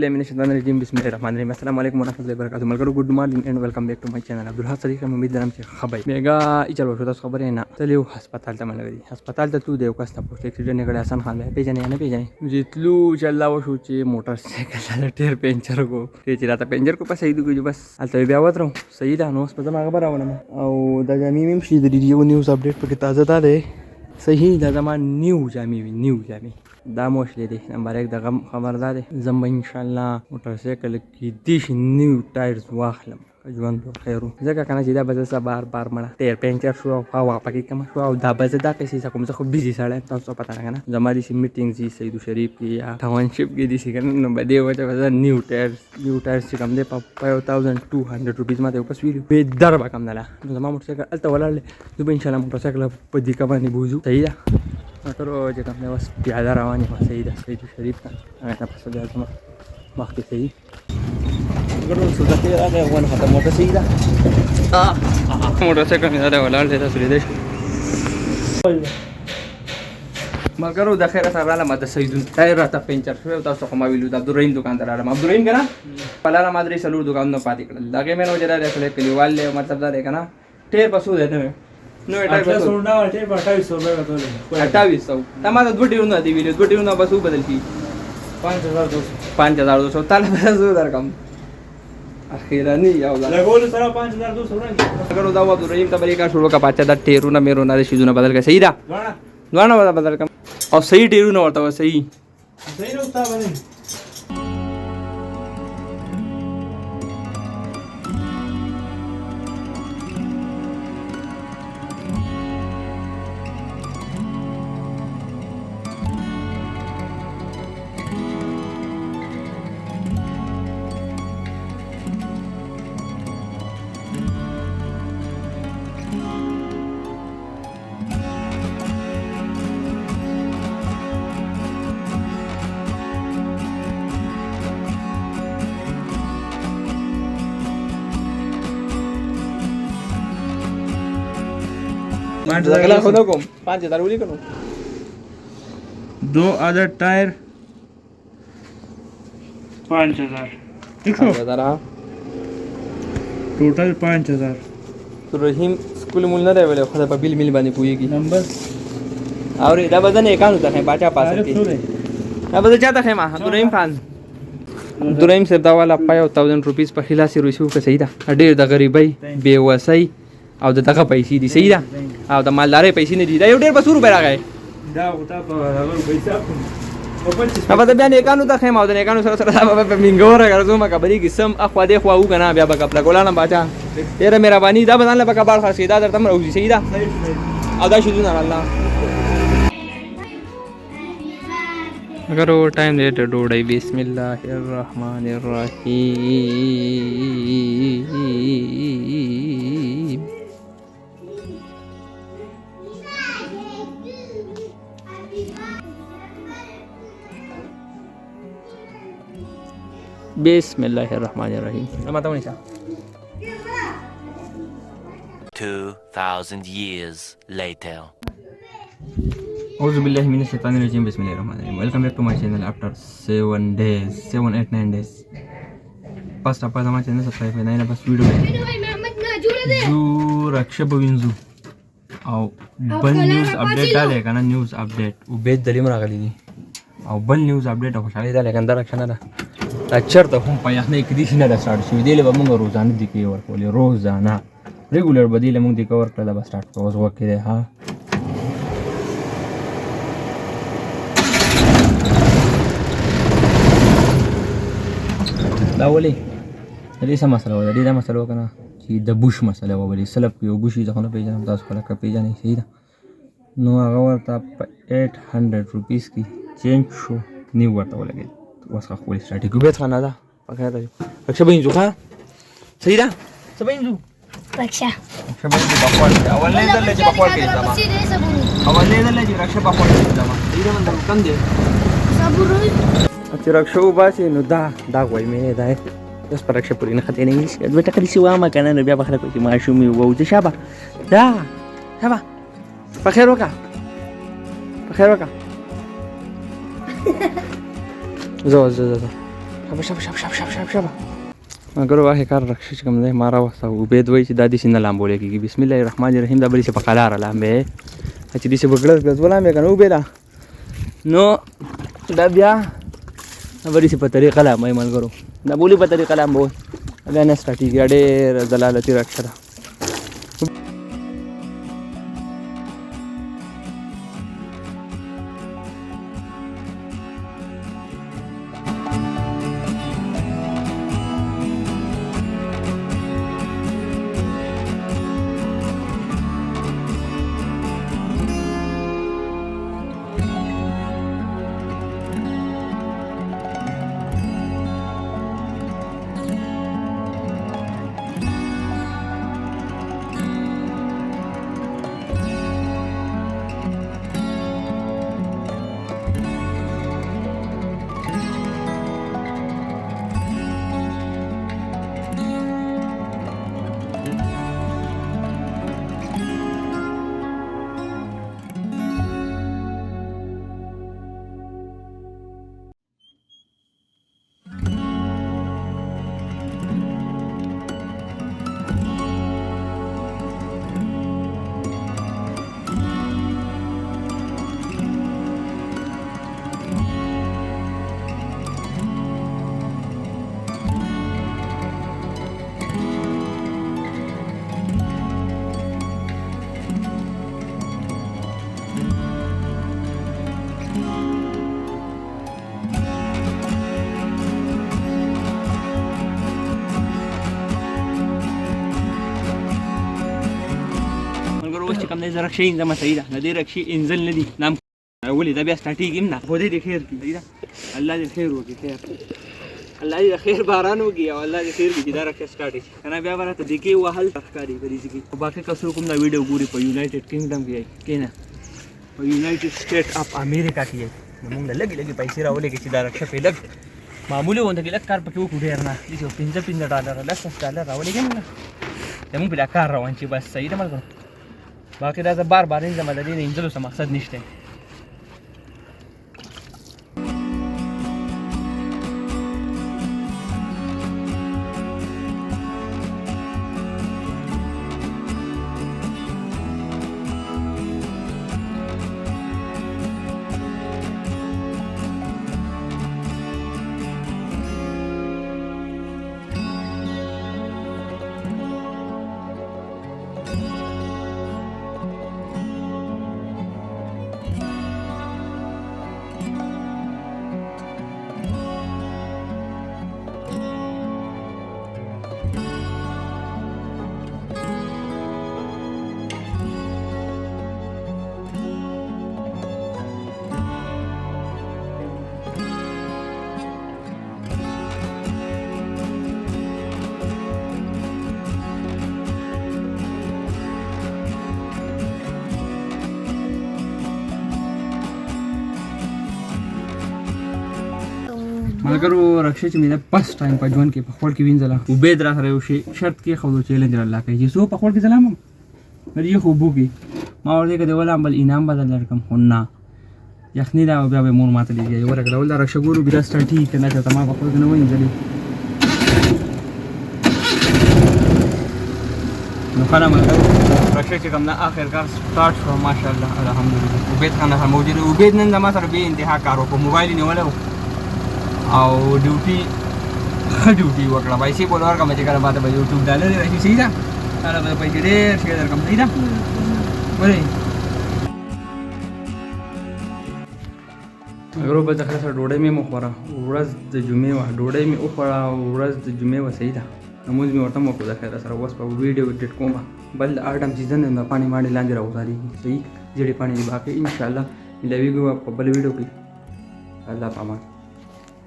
बिल्लाहि मिनश शैतानिर रजीम बिस्मिल्लाहिर्रहमानिर्रहीम अस्सलाम वालेकुम वरहमतुल्लाहि वबरकातुहू मलकरू good morning and welcome back to my channel Abdul Sharif मी मित्रांनो आमचे खबर मेगा इचल वशोदास खबर आहे ना चलियो अस्पताल ता मला अस्पताल ता तू देव कस्ता पोस्ट एक्सीडेंट कडे हसन खान पे जाने ना पे जाने जितलू चल्ला वशोचे मोटरसाइकिल टेर पेंचर को ते चिराता पेंचर को पास सही दुगो बस अलता ब्यावत रहूं सही दा नो अस्पताल मागा बराव ना औ दाजा मी शी न्यूज़ अपडेट पे ताजा तारे सही दादा मा न्यूज़ आमी दामोशले दे नंबर 1 दगम खबरदार जम इंशाल्लाह मोटरसाइकिल की दिश न्यू टायर्स वाखलम जवान खैरू जगह kana sida baza bar mala ter pencher shu hawa paki kama shu da baza da kesi sa kumza ko busy sala ta so pata kana zamadi si meeting ji Saidu Sharif ki ya township ki disi kana no bade wacha baza new tires si kam de 5200 rupees ma de upas video be darba kam nala zama motorcycle alta wala du inshallah motorcycle padi kama ni buzu sayida motor je kam ne bas pyada rawani wa sayida Saidu Sharif ka ana pasal ya zama waqti sayi अगर सुधा के आ गया वन खत्म मोटर सीधा मोटरसाइकिल में ज़्यादा वाला लेता सुरेश मगर वो दखेरा सारा मत सही टायर रहता पेंचर फिर उतार सो कमा बिलू अब्दुल दुकानदार आ अब्दुल कना पलाना मादरी सलूर दुकान न पाती कर लगे मैंने जरा रेफले के लिए वाले मतलब दा देखना टेर पसू देते में नो टायर पसू सोना टेर 2800 रुपए का तो ले 2800 तमारा दुटी उन दी वीडियो दुटी उन बस बदल की 5200 ताला बस कम अखीरा नहीं याव लगोल सरा 5200 अगर उदा अब्दुल रहीम तबरी का शुरू का पाचा दा टेरू ना मेरो ना शिजू ना बदल के सही दा द्वाना बदल कम और सही टेरू ना होता सही ना उस्ताद बने अगला खुदा को 5000 बोली करो दो अदर टायर 5000 5000 टोटल 5000 तो रहीम स्कूल मूल ना रेवेले खुदा पर बिल मिल बानी पुई की नंबर और इदा बदन एकाउंट तक है बाटा पास की अब बदल जाता है मां तो रहीम खान तो रहीम से दवाला पायो 1000 रुपीस पर खिलासी रुसू का सही था डेढ़ द गरीबई बेवसई आउ दका पैसे दी सही दा आउ द मालदारे पैसे नहीं दी दा एवढे बस रुपये लागाय दा होता अगर पैसा अब द बियान एकानु तक है माउ द एकानु सर सर बाबा मिंगोर कर जो मका बरी किसम अखवा दे खवा उ कना बिया बका अपना गोला ना बाचा तेरा मेरा बानी दा बना ले बका बाल खास सीधा दर तम रहू सही दा आउ दा शुरू ना अल्लाह अगर वो टाइम दे तो डोड़ाई बिस्मिल्लाहिर्रहमानिर्रहीम बिस्मिल्लाहिर्रहमानिर्रहीम नमाता निशा 2000 years later औज़ु बिल्लाहि मिनश शैतानिर रजीम बिस्मिल्लाहिर्रहमानिर्रहीम welcome back to my channel after 7 8 days first आप हमारे चैनल सब्सक्राइब करना है बस वीडियो जो रक्षा बविंजू और बल न्यूज़ अपडेट डालेगा ना न्यूज़ अपडेट वो बेच दलीम रागली दी और बल न्यूज़ अपडेट खुशहाली डालेगा अंदर रक्षा ना अच्छा तो हम पाया नहीं किसी ने स्टार्ट शुरू दे ले बमंग रोजाना दिखे और बोले रोजाना रेगुलर बदीले मुंग दिखे और कल बस स्टार्ट को वक्त के हां लावले रीसा मसला हो रीदा मसला हो कना कि द बुश मसला हो बोली सलब की बुशी जखन पे जान 10 फला का पे जाने सही था नो अगर ता 800 रुपीस की चेंज शो न्यू वर्ता बोले वसका खोली स्टार्ट की बेत खाना था पकड़ रही रक्षा बहिन जुखा सही था सब बहिन जु रक्षा बहिन जु बकवाल अवल नहीं दल ले बकवाल के जमा अवल नहीं दल ले रक्षा बकवाल के जमा इधर मन कम दे सब अच्छा रक्षा उबासी नु दा कोई में दा बस पर रक्षा पूरी न खते नहीं बेटा कल सिवा मा kana न बिया बखरा को माशूमी वो शबा दा शबा बखैर का जो شابه مګر واه کار رخصت کوم دی مارا وسه وبید وای چې دادی سینه لامبولې کیږي بسم الله الرحمن الرحیم دا بلی څه په قلار لامبې چې دې څه بغلس غز ولامې کنه وبېدا نو دا بیا بلی څه په طریقه لامې ملګرو دا بولی په طریقه لامبو بیا نه سټاټي ډېر زلالتي راکړه چې کوم دې رکشې انځم صحیح ده نه دې رکشې انځل نه دي نام ولې دا بیا سټارټي کېم نه خو دې خیر دی الله دې خیر وکړي خیر الله دې خیر باران وکړي او الله دې خیر وکړي دا رکشې سټارټي کنه بیا ورته دې کې وهل ښکاری کوي چې باقي کسر کوم دا ویډیو ګوري په یونایټډ کینګډم کې کینه په یونایټډ سټیټ اف امریکا کې موږ لګي پیسې راولې کې چې دا رکشې په لګ معمولی ونده کې لګ کار پکې وکړو ډېر نه دي $15 $10 راولې کې موږ بل کار روان چې بس صحیح ده ملګرو باقي دا زه بار بار انځم د دې نه انځلو څه مقصد نشته ملګرو رکشې چې مې دا فسټ ټایم په ژوند کې په خپل کې وینځله عبید را سره یو شی شرط کې خو چیلنج را لاکې چې سو په خپل کې ځلام مې یو خو بوګي ما ورته کې ولام بل انعام بدل لرکم خو نه یخنی دا بیا به مور ماته لګي یو ورګل دا رکشې ګورو بیا سټارټي کنه چې تمام په خپل کې نه وینځلې نو خلا ملګرو رکشې چې کوم نه اخر کار سٹارټ شو ماشاءالله الحمدلله عبید خان سره موجود عبید نن زما سره به انتها کارو په موبایل نیولو او ډیوټي وکړه پیسې بول ورکړم چې کله ماته به یوټیوب ډالر راشي صحیح ده هغه به پیسې ډېر ښه درکړم صحیح ده ولې اگر به ځکه سره ډوډۍ مې وخوړه ورځ د جمعې وه ډوډۍ مې وخوړه ورځ د جمعې وه صحیح ده لمونځ مې ورته وکړو د خیره سره اوس په ویډیو ایډیټ کوم بل اټم سیزن د پاڼې ماڼې لاندې راوځاري صحیح جړې پاڼې دي باقي انشاءالله ملاویږو په بل ویډیو کې الله پامان